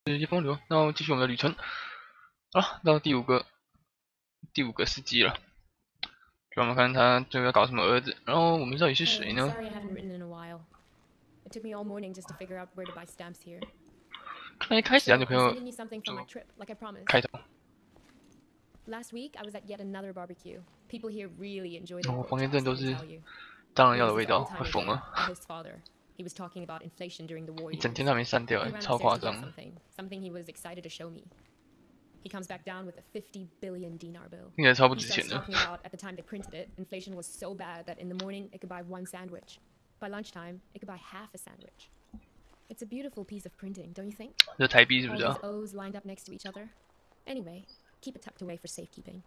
这些风流，那继续我们的旅程。好，到第五个司机了。就我们看他最后要搞什么儿子，然后我们到底是谁呢？看来一开始他女朋友就开头。哦，房间真的都是当然要的味道，快疯了！一整天都还没删掉，超夸张。He comes back down with a 50 billion dinar bill. 应该超不值钱的。 Talking about at the time they printed it, inflation was so bad that in the morning it could buy one sandwich. By lunchtime, it could buy half a sandwich. It's a beautiful piece of printing, don't you think? 这台币是不是 All these O's lined up next to each other. Anyway, keep it tucked away for safekeeping.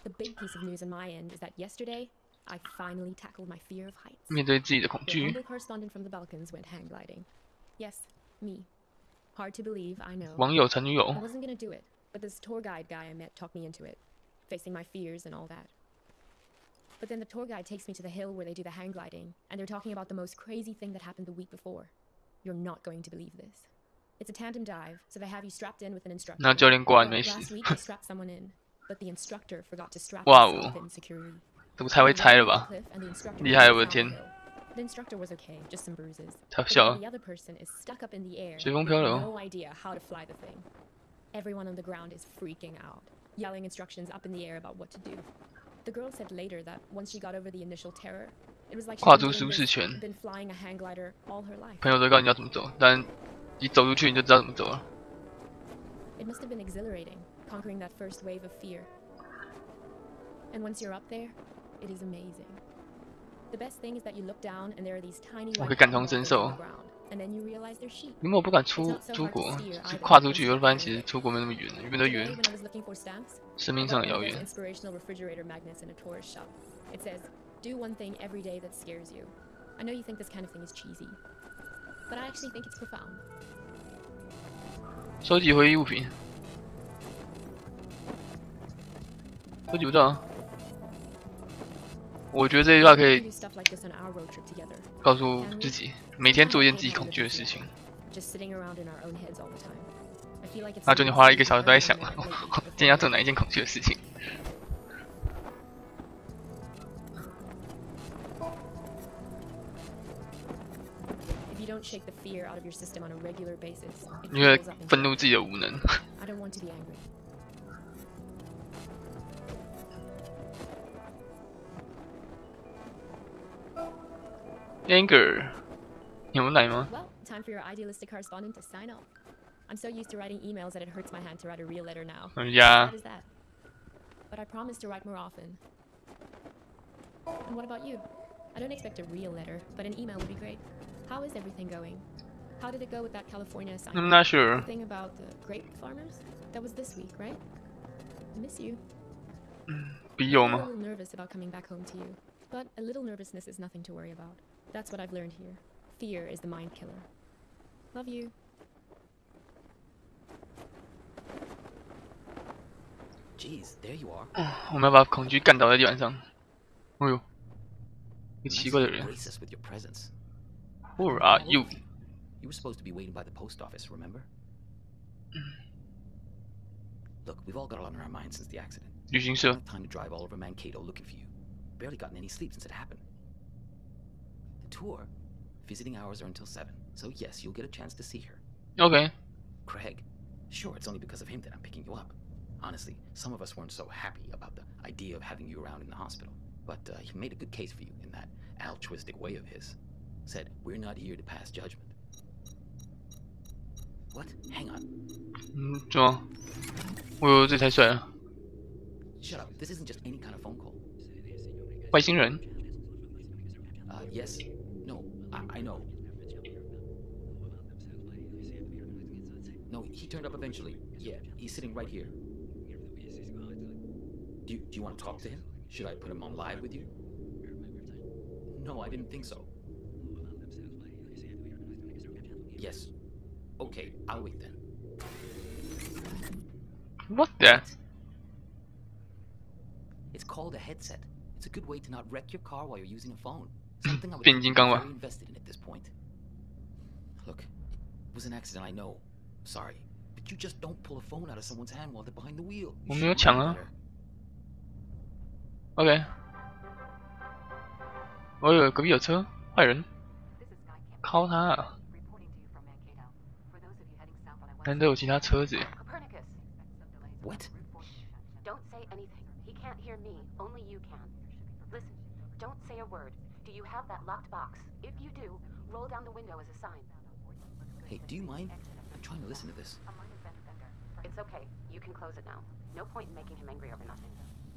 The big piece of news on my end is that yesterday, I finally tackled my fear of heights. 面对自己的恐惧。 The humble correspondent from the Balkans went hang gliding. Yes, me. Hard to believe, I know. 网友陈女友。 I wasn't gonna do it, but this tour guide guy I met talked me into it, facing my fears and all that. But then the tour guide takes me to the hill where they do the hang gliding, and they're talking about the most crazy thing that happened the week before. You're not going to believe this. It's a tandem dive, so they have you strapped in with an instructor. 那教练果然没死。 Last week they strapped someone in, but the instructor forgot to strap himself in securely. 这不太会猜了吧？厉害，我的天！ The instructor was okay, just some bruises. 太好笑了。 The other person is stuck up in the air. 随风飘流。 No idea how to fly the thing. Everyone on the ground is freaking out, yelling instructions up in the air about what to do. The girl said later that once she got over the initial terror, it was like she'd been flying a hang glider all her life. 朋友都告诉你要怎么走，但你走出去你就知道怎么走了。 It must have been exhilarating, conquering that first wave of fear. And once you're up there, it is amazing. The best thing is that you look down and there are these tiny white感同身受。 and then you realize they're sheep. 因为我不敢出国，就跨出去，我就发现其实出国没那么远，远得远，生命上的遥远。 Inspirational refrigerator magnets in a tourist shop. It says, "Do one thing every day that scares you." I know you think this kind of thing is cheesy, but I actually think it's profound. 收集回忆物品，收集不到。 我觉得这句话可以告诉自己，每天做一件自己恐惧的事情。那就你花了1个小时都在想，今天要做哪一件恐惧的事情。你会愤怒自己的无能。Anger， 有没有奶吗？ Well, time for your idealistic correspondent to sign off. I'm so used to writing emails that it hurts my hand to write a real letter now. Yeah. What is that? But I promise to write more often. And what about you? I don't expect a real letter, but an email would be great. How is everything going? How did it go with that California assignment? I'm not sure. The thing about the grape farmers? That was this week, right? I miss you. 笔友 I'm a 吗？ little nervous about coming back home to you, but a little nervousness is nothing to worry about. That's what I've learned here. Fear is the mind killer. Love you. Jeez, there you are. 我们要把恐惧干倒在地板上。哎呦，一个奇怪的人。 Grace us with your presence. Who are you? You were supposed to be waiting by the post office, remember? Look, we've all got a lot on our minds since the accident. 旅行社 I don't have time to drive all over Mankato looking for you. Barely gotten any sleep since it happened. The tour, visiting hours are until 7, so yes, you'll get a chance to see her. OK， Craig, sure, it's only because of him that I'm picking you up. Honestly, some of us weren't so happy about the idea of having you around in the hospital, but he made a good case for you in that altruistic way of his. Said, we're not here to pass judgment. What? Hang on. 怎么？哎呦，这太帅了！ Shut up. This isn't just any kind of phone call. 外星人。 Yes. No, I know. No, he turned up eventually. Yeah, he's sitting right here. Do you want to talk to him? Should I put him on live with you? No, I didn't think so. Yes. Okay, I'll wait then. What the? It's called a headset. It's a good way to not wreck your car while you're using a phone. Something I would 变形金刚吧 very invested in at this point. Look, was an accident, I know. Sorry. But you just don't pull a phone out of someone's hand while they're behind the wheel. 我没有抢啊。OK。哦呦，隔壁有车，坏人，靠他啊！难得有其他车子。What? Don't say anything. He can't hear me. Only you can. Listen, don't say a word. Do you have that locked box? If you do, roll down the window as a sign. Hey, do you mind? I'm trying to listen to this. It's okay. You can close it now. No point in making him angry over nothing.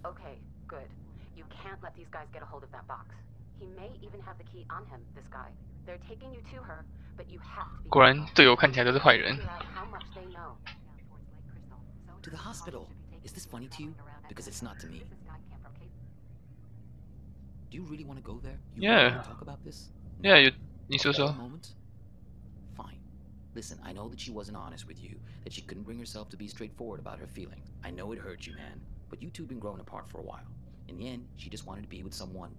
Okay, good. You can't let these guys get a hold of that box. He may even have the key on him, this guy. They're taking you to her, but you have to be 果然队友看起来都是坏人。 figure out how much they know. To the hospital. Is this funny to you? Because it's not to me. Do you really want to go there? You Yeah. really want to talk about this? Yeah, 你说 At 说 the。moment? Fine. Listen, I know that she wasn't honest with you, that she couldn't bring herself to be straightforward about her feelings. I know it hurt you, man. But you two been growing apart for a while. In the end, she just wanted to be with someone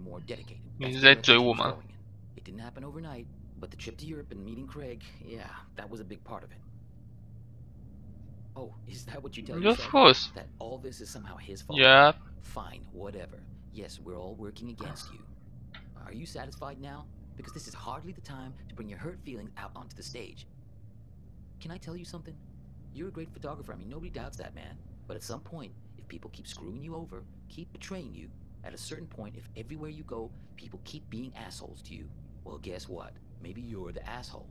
more dedicated. 你 That's 是 the 在 direction 追 she 我 was 吗？ going in. It didn't happen overnight, but the trip to Europe and meeting Craig, yeah, that was a big part of it. Oh, is that what you tell Of yourself? course. That all this is somehow his fault? Yeah. Fine, whatever. Yes, we're all working against you. Are you satisfied now? Because this is hardly the time to bring your hurt feelings out onto the stage. Can I tell you something? You're a great photographer, I mean, nobody doubts that, man. But at some point, if people keep screwing you over, keep betraying you, at a certain point, if everywhere you go, people keep being assholes to you, well, guess what? Maybe you're the asshole.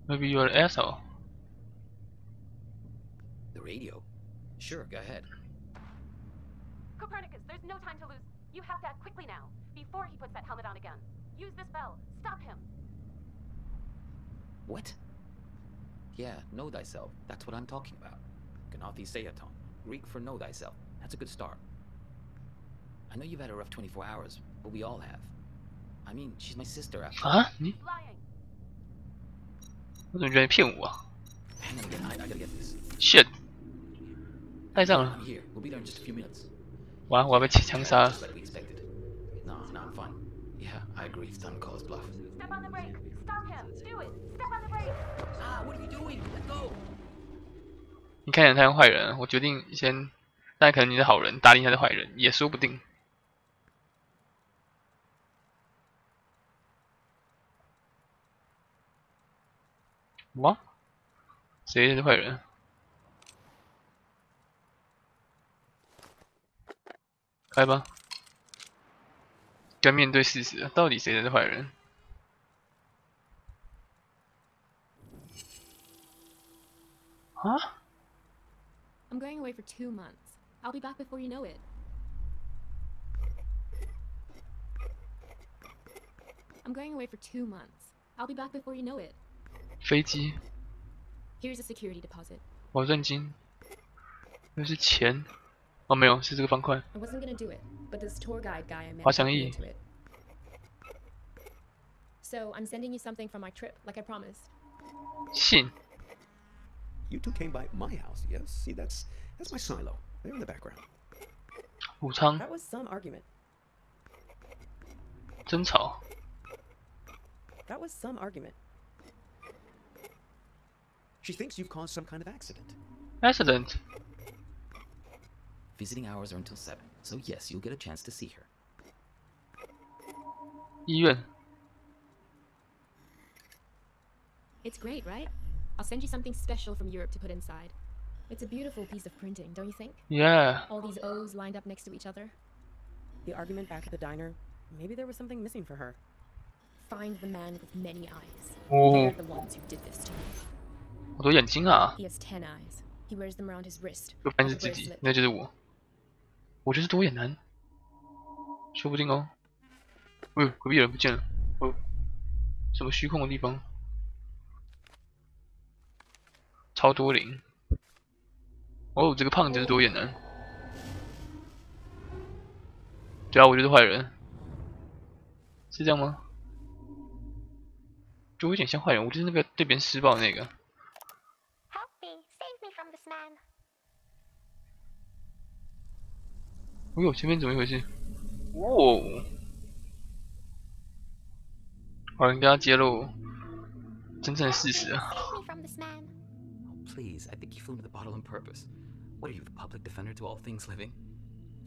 Maybe you're an asshole. The radio? Sure, go ahead. Copernicus, there's no time to lose. You have to act quickly now, before he puts that helmet on again. Use this bell. Stop him. What? Yeah, know thyself. That's what I'm talking about. Gnathi Seaton. Greek for know thyself. That's a good start. I know you've had a rough 24 hours, but we all have. I mean, she's my sister after all. 啊？你 Lying. 我怎么觉得你骗我啊 Hang on again, I gotta get this. ？Shit！带上 I'm 了， here. We'll be there in just a few minutes. 哇！我要被枪杀。 Just like we expected. No, I'm fine. Yeah, I agree. It's time to call his bluff. Step on the brake. Stop him. Do it. Step on the brake. Ah, what are you doing? Let go. 你看起来太像坏人，我决定先，但可能你是好人，打你才是坏人，也说不定。哇，谁才是坏人？开吧，该面对事实了，到底谁才是坏人？啊？ I'm going away for 2 months. I'll be back before you know it. I'm going away for 2 months. I'll be back before you know it. 飞机、 Here's a security deposit. 保证金，那是钱。哦，没有，是这个方块。 I wasn't gonna do it, but this tour guide guy I met 滑 talked 翔 me 翼。 into it. So I'm sending you something from my trip, like I promised. 信。 You two came by my house, yes? See, that's my silo. There in the background. 武昌 That was some argument. 争吵。 That was some argument. She thinks you've caused some kind of accident. accident。 Visiting hours are until 7, so yes, you'll get a chance to see her. 医院。 It's great, right? I'll send you something special from Europe to put inside. It's a beautiful piece of printing, don't you think? Yeah。 All these O's lined up next to each other. The argument back at the diner, maybe there was something missing for her. Find the man with many eyes. Oh. They're the ones who did this to me. 好多眼睛啊！ He has 10 eyes. He wears them around his wrist. 又发现 as 是 a 自己 bracelet.，那就是我。我就是多眼男，说不定哦。隔壁人不见了。什么虚空的地方？超多灵。哦，这个胖子是多眼男。对啊，我就是坏人。是这样吗？就有点像坏人，我就是那个对别人施暴的那个。 Help me. Save me from this man. 哎呦，前面怎么一回事？哦，好人跟他揭露真正的事实啊。 Save me from this man. Oh, please, I think you flew into the bottle on purpose. What are you, the public defender to all things living?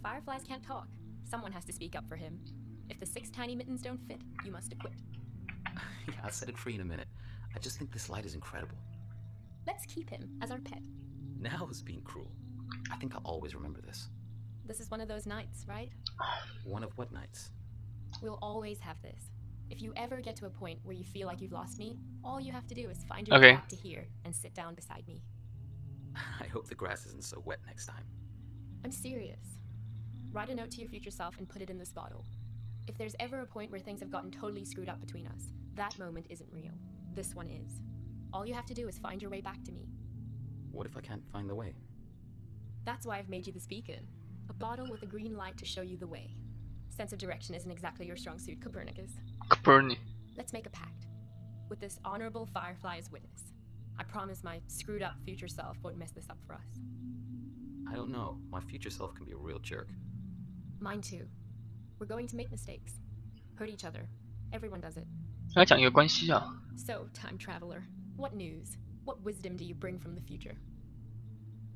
Fireflies can't talk. Someone has to speak up for him. If the 6 tiny mittens don't fit, you must acquit. Yeah, I'll set it free in a minute. I just think this light is incredible. Let's keep him as our pet. Now is being cruel. I think I'll always remember this. This is one of those nights, right? One of what nights? We'll always have this. If you ever get to a point where you feel like you've lost me, all you have to do is find your way back to here and sit down beside me. I hope the grass isn't so wet next time. I'm serious. Write a note to your future self and put it in this bottle. If there's ever a point where things have gotten totally screwed up between us, that moment isn't real. This one is. All you have to do is find your way back to me. What if I can't find the way? That's why I've made you this beacon. A bottle with a green light to show you the way. Sense of direction isn't exactly your strong suit, Copernicus. Let's make a pact. With this honorable firefly as witness. I promise my screwed up future self won't mess this up for us. I don't know. My future self can be a real jerk. Mine too. We're going to make mistakes. Hurt each other. Everyone does it. 跟他讲一个关系啊。 So, time traveler, what news? What wisdom do you bring from the future?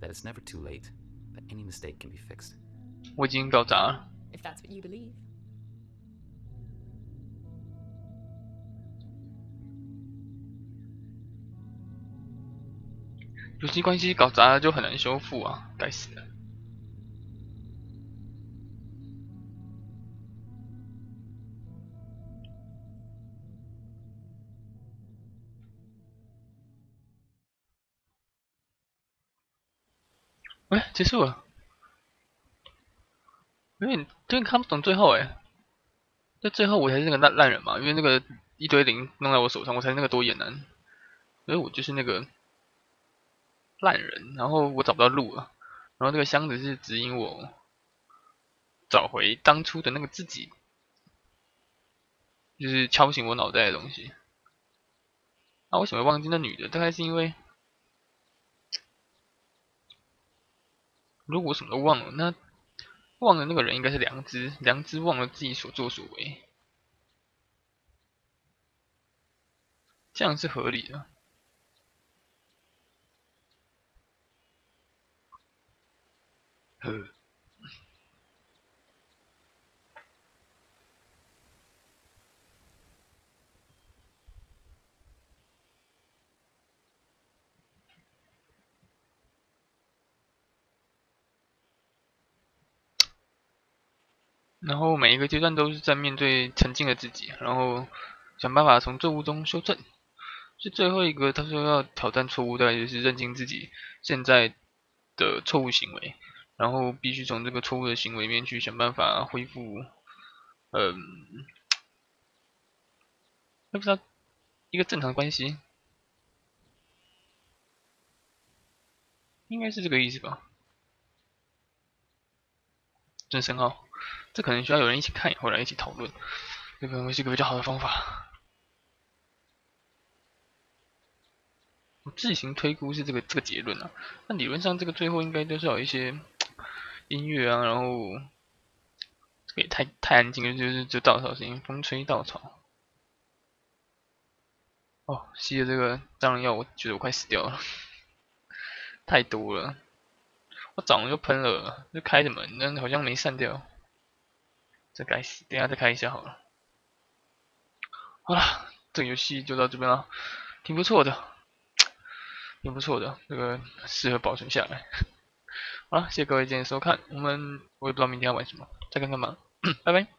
That it's never too late. That any mistake can be fixed. 我已经搞砸了。 If that's what you believe. 夫妻关系搞砸了就很难修复啊，该死的。哎，结束了。有点看不懂最后哎。在最后我才是那个烂人嘛，因为那个一堆零弄在我手上，我才是那个多眼男，所以我就是那个烂人。然后我找不到路了，然后这个箱子是指引我找回当初的那个自己，就是敲醒我脑袋的东西。啊，为什么忘记那女的？大概是因为如果我什么都忘了，那忘了那个人应该是良知，良知忘了自己所作所为，这样是合理的。然后每一个阶段都是在面对曾经的自己，然后想办法从错误中修正。是最后一个，他说要挑战错误，大概就是认清自己现在的错误行为，然后必须从这个错误的行为里面去想办法恢复，我不知道一个正常关系，应该是这个意思吧？真深奥。这可能需要有人一起看，或者一起讨论，这可能会是一个比较好的方法。我自行推估是这个结论啊，那理论上这个最后应该都是有一些音乐啊，然后这个也太安静了，就稻草声音，风吹稻草。哦，吸了这个蟑螂药，我觉得我快死掉了，太多了。我早上就喷了，就开着门，但好像没散掉。这该死，等一下再开一下好了。好了，这个游戏就到这边了，挺不错的，挺不错的，这个适合保存下来。好了，谢谢各位今天收看，我也不知道明天要玩什么，再看看吧，拜拜。